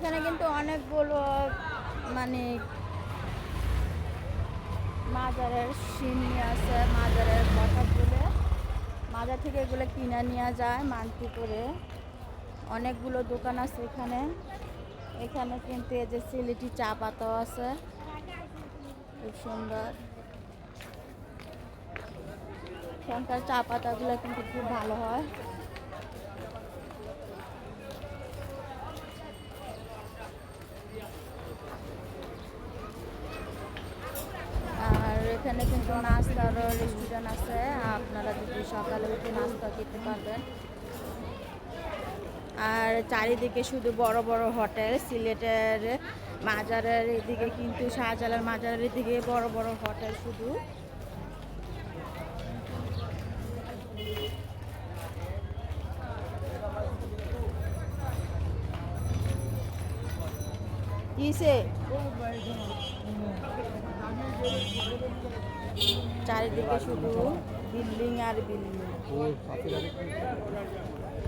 এখানে কিন্তু অনেকগুলো মানে মাজারের সিন্নি আছে, মাজারের কথা বলে মাজার থেকে এগুলো কিনে নেওয়া যায় মানতি করে। অনেকগুলো দোকান আছে এখানে। এখানে কিন্তু এই যে সিলেটি চা পাতাও আছে, খুব সুন্দর। এখানকার চা পাতাগুলো কিন্তু খুব ভালো হয়। আর এখানে কিন্তু নাস্তারও রেস্টুরেন্ট আছে, আপনারা যদি সকালে উঠে নাস্তা খেতে পারবেন। আর চারিদিকে শুধু বড় বড় হোটেল। সিলেটের মাজারের এদিকে কিন্তু শাহজালাল মাজারের এদিকে বড় বড় হোটেল শুধু। কিসে চারিদিকে শুধু বিল্ডিং আর বিল্ডিং।